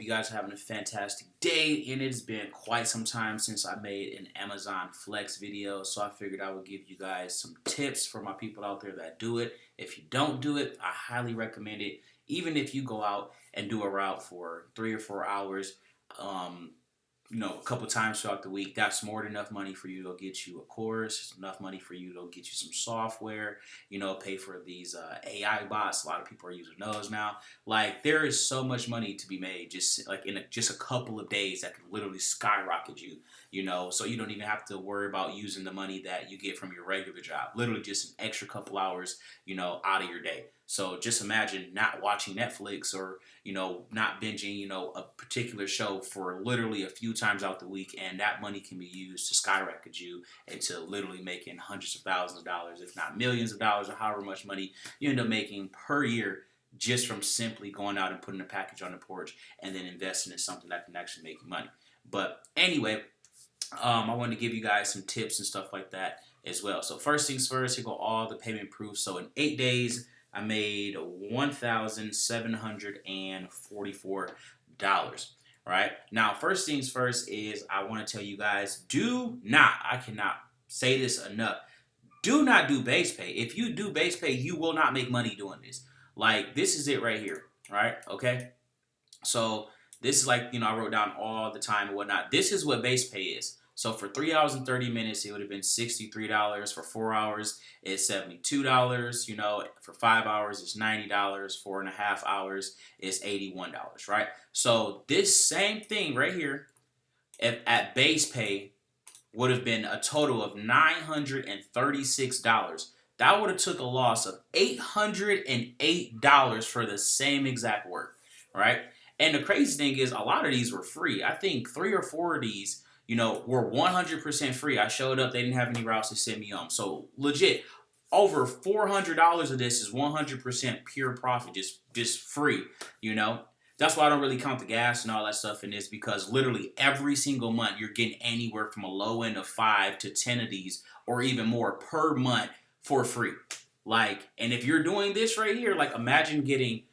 You guys are having a fantastic day, and it's been quite some time since I made an Amazon Flex video, so I figured I would give you guys some tips for my people out there that do it. If you don't do it, I highly recommend it. Even if you go out and do a route for 3 or 4 hours, um, a couple times throughout the week, that's more than enough money for you to get you a course. It's enough money for you to get you some software, pay for these AI bots. A lot of people are using those now. Like, there is so much money to be made just like in just a couple of days that can literally skyrocket you, so you don't even have to worry about using the money that you get from your regular job. Literally just an extra couple hours, out of your day. So just imagine not watching Netflix or, not binging, a particular show for literally a few times out the week, and that money can be used to skyrocket you into literally making hundreds of thousands of dollars, if not millions of dollars, or however much money you end up making per year just from simply going out and putting a package on the porch and then investing in something that can actually make you money. But anyway, I wanted to give you guys some tips and stuff like that as well. So first things first, here go all the payment proofs. So in 8 days, I made $1,744. Right now, first things first is I want to tell you guys: I cannot say this enough. Do not do base pay. If you do base pay, you will not make money doing this. Like, this is it right here. Right? Okay. So this is like, I wrote down all the time and whatnot. This is what base pay is. So for 3 hours and 30 minutes, it would have been $63. For 4 hours, it's $72. For 5 hours, it's $90. 4.5 hours, it's $81. Right? So this same thing right here, at base pay, would have been a total of $936. That would have took a loss of $808 for the same exact work. Right? And the crazy thing is, a lot of these were free. I think 3 or 4 of these, were 100% free. I showed up, they didn't have any routes to send me home. So legit, over $400 of this is 100% pure profit, just free. That's why I don't really count the gas and all that stuff in this, because literally every single month you're getting anywhere from a low end of 5 to 10 of these, or even more per month for free. Like, and if you're doing this right here, like, imagine getting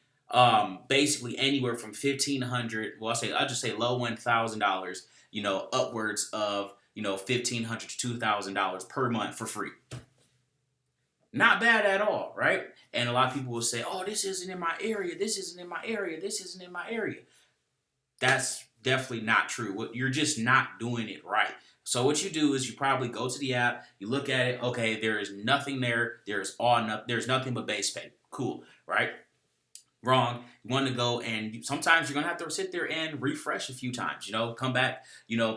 basically anywhere from 1,500. Well, I'll just say low $1,000. Upwards of 1,500 to $2,000 per month for free. Not bad at all, right? And a lot of people will say, "Oh, this isn't in my area. This isn't in my area. This isn't in my area." That's definitely not true. You're just not doing it right. So what you do is you probably go to the app, you look at it. Okay, there is nothing there. There's nothing but base pay. Cool, right? Wrong. You want to go, and sometimes you're going to have to sit there and refresh a few times, come back,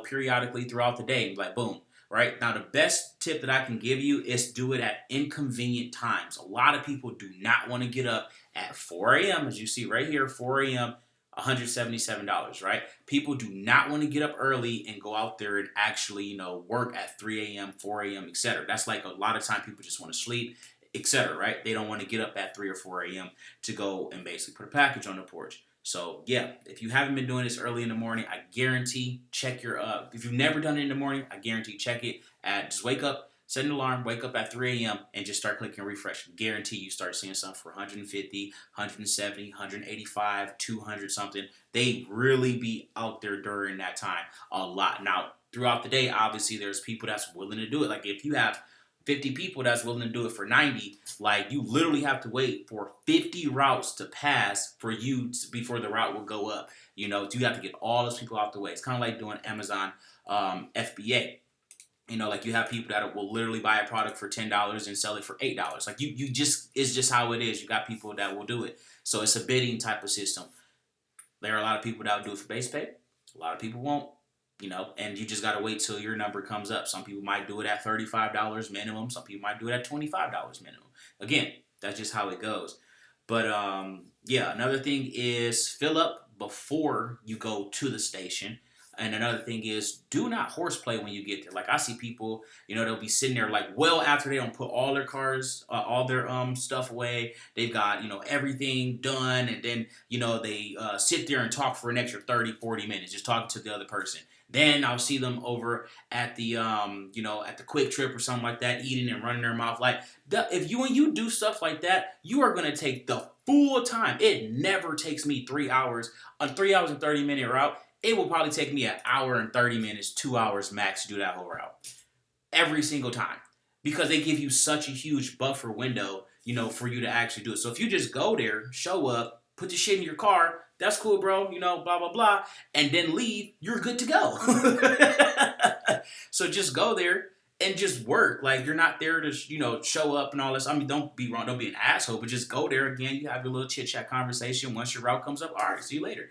periodically throughout the day and be like, boom. Right now, the best tip that I can give you is do it at inconvenient times. A lot of people do not want to get up at 4 a.m. As you see right here, 4 a.m., $177, right? People do not want to get up early and go out there and actually, work at 3 a.m., 4 a.m., etc. That's like a lot of time people just want to sleep, etc. Right? They don't want to get up at 3 or 4 a.m. to go and basically put a package on the porch. So yeah, if you haven't been doing this early in the morning, I guarantee check your if you've never done it in the morning, I guarantee check it at just wake up, set an alarm, wake up at 3 a.m. and just start clicking refresh. Guarantee you start seeing something for 150, 170, 185, 200 something. They really be out there during that time a lot. Now, throughout the day, obviously there's people that's willing to do it. Like, if you have 50 people that's willing to do it for 90, like, you literally have to wait for 50 routes to pass for you before the route will go up. You have to get all those people out the way. It's kind of like doing Amazon FBA. Like, you have people that will literally buy a product for $10 and sell it for $8. Like, you just, it's just how it is. You got people that will do it. So it's a bidding type of system. There are a lot of people that will do it for base pay. A lot of people won't. And you just got to wait till your number comes up. Some people might do it at $35 minimum. Some people might do it at $25 minimum. Again, that's just how it goes. But yeah, another thing is fill up before you go to the station. And another thing is, do not horseplay when you get there. Like, I see people, they'll be sitting there like well after they don't put all their cars, all their stuff away. They've got, everything done. And then, they sit there and talk for an extra 30, 40 minutes, just talking to the other person. Then I'll see them over at the at the Quick Trip or something like that, eating and running their mouth. Like if you when you do stuff like that, you are gonna take the full time. It never takes me 3 hours, a 3 hours and 30-minute route. It will probably take me an hour and 30 minutes, 2 hours max to do that whole route. Every single time. Because they give you such a huge buffer window, for you to actually do it. So if you just go there, show up, put the shit in your car, that's cool, bro, blah, blah, blah, and then leave, you're good to go. So just go there and just work. Like, you're not there to, show up and all this. I mean, don't be wrong, don't be an asshole, but just go there again. You have your little chit-chat conversation. Once your route comes up, all right, see you later,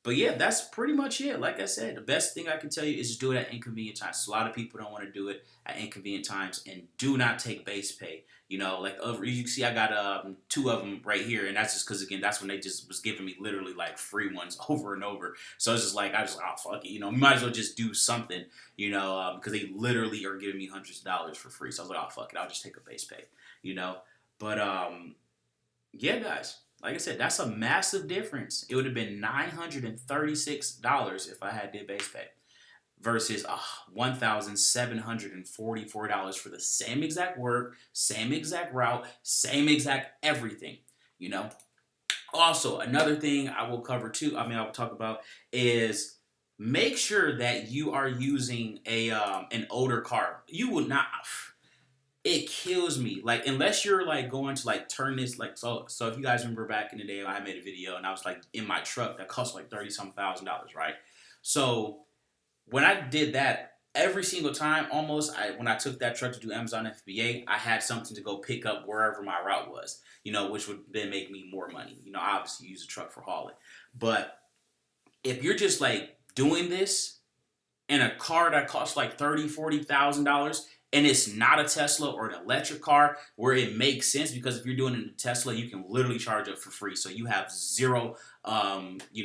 But yeah, that's pretty much it. Like I said, the best thing I can tell you is just do it at inconvenient times. So a lot of people don't want to do it at inconvenient times, and do not take base pay. Like you see, I got 2 of them right here, and that's just because, again, that's when they just was giving me literally like free ones over and over. So it's just like, I was like, oh fuck it, might as well just do something, because they literally are giving me hundreds of dollars for free. So I was like, oh fuck it, I'll just take a base pay, But yeah, guys. Like I said, that's a massive difference. It would have been $936 if I had did base pay versus $1,744 for the same exact work, same exact route, same exact everything, Also, another thing I will cover too, I will talk about is make sure that you are using an older car. You would not... It kills me. Like, unless you're like going to like turn this like so if you guys remember back in the day, I made a video and I was like in my truck that cost like $30,000, right? So when I did that, every single time almost when I took that truck to do Amazon FBA, I had something to go pick up wherever my route was, which would then make me more money. Obviously use a truck for hauling. But if you're just like doing this in a car that costs like $30,000-$40,000, and it's not a Tesla or an electric car, where it makes sense, because if you're doing it in a Tesla, you can literally charge up for free. So you have zero, what you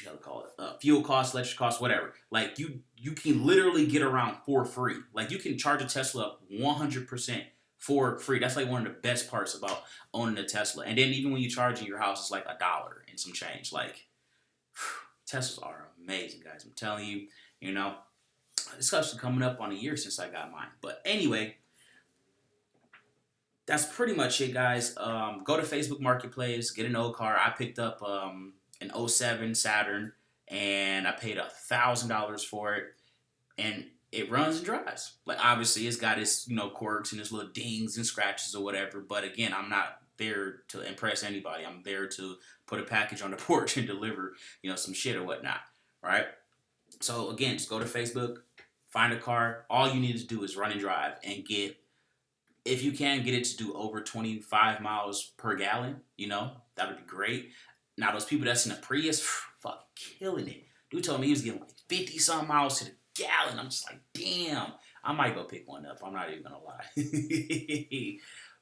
gotta call it, fuel costs, electric costs, whatever. Like you can literally get around for free. Like you can charge a Tesla up 100% for free. That's like one of the best parts about owning a Tesla. And then even when you charge in your house, it's like $1 and some change. Like, Teslas are amazing, guys. I'm telling you, This stuff's coming up on a year since I got mine. But anyway, that's pretty much it, guys. Go to Facebook Marketplace, get an old car. I picked up an '07 Saturn, and I paid $1,000 for it, and it runs and drives. Like, obviously, it's got its quirks and its little dings and scratches or whatever. But again, I'm not there to impress anybody. I'm there to put a package on the porch and deliver some shit or whatnot, right? So again, just go to Facebook, find a car. All you need to do is run and drive and if you can, get it to do over 25 miles per gallon, that would be great. Now, those people that's in a Prius, fucking killing it. Dude told me he was getting like 50-some miles to the gallon. I'm just like, damn. I might go pick one up. I'm not even going to lie.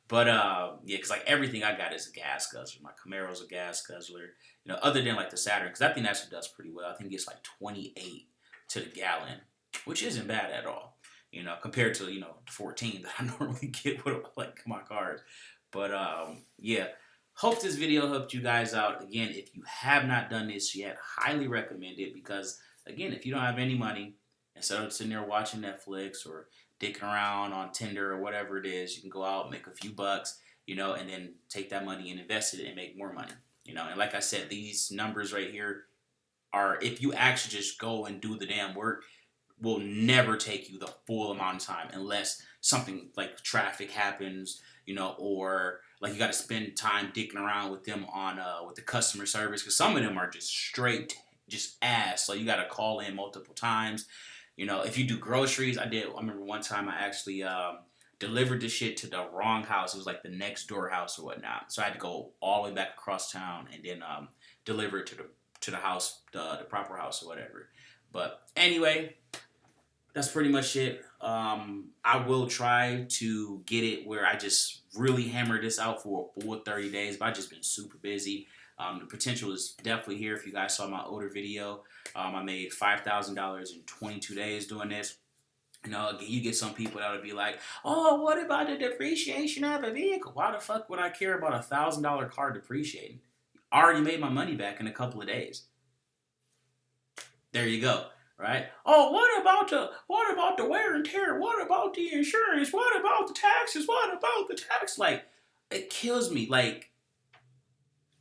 But, yeah, because like everything I got is a gas guzzler. My Camaro's a gas guzzler, other than like the Saturn, because that thing actually does pretty well. I think it gets like 28 to the gallon, which isn't bad at all, compared to, the 14 that I normally get with like my cars. But, yeah, hope this video helped you guys out. Again, if you have not done this yet, highly recommend it, because, again, if you don't have any money, instead of sitting there watching Netflix or dicking around on Tinder or whatever it is, you can go out, make a few bucks, and then take that money and invest it and make more money, And like I said, these numbers right here are, if you actually just go and do the damn work, will never take you the full amount of time, unless something like traffic happens, or like you got to spend time dicking around with them on with the customer service, because some of them are just straight just ass. So you got to call in multiple times. If you do groceries, I remember one time I actually delivered the shit to the wrong house. It was like the next door house or whatnot. So I had to go all the way back across town and then deliver it to the house, the proper house or whatever. But anyway, that's pretty much it. I will try to get it where I just really hammer this out for a full 30 days, but I've just been super busy. The potential is definitely here. If you guys saw my older video, I made $5,000 in 22 days doing this. You get some people that would be like, oh, what about the depreciation of a vehicle? Why the fuck would I care about $1,000 car depreciating? I already made my money back in a couple of days. There you go. Right? Oh, what about the wear and tear? What about the insurance? What about the taxes? What about the tax? Like, it kills me. Like,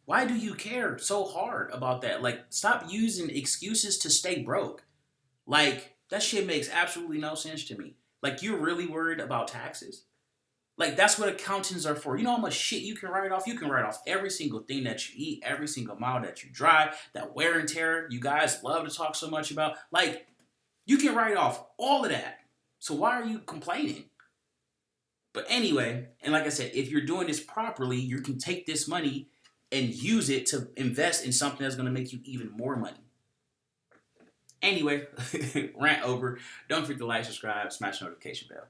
why do you care so hard about that? Like, stop using excuses to stay broke. Like, that shit makes absolutely no sense to me. Like, you're really worried about taxes? Like, that's what accountants are for. You know how much shit you can write off? You can write off every single thing that you eat, every single mile that you drive, that wear and tear you guys love to talk so much about. Like, you can write off all of that. So why are you complaining? But anyway, and like I said, if you're doing this properly, you can take this money and use it to invest in something that's going to make you even more money. Anyway, rant over. Don't forget to like, subscribe, smash the notification bell.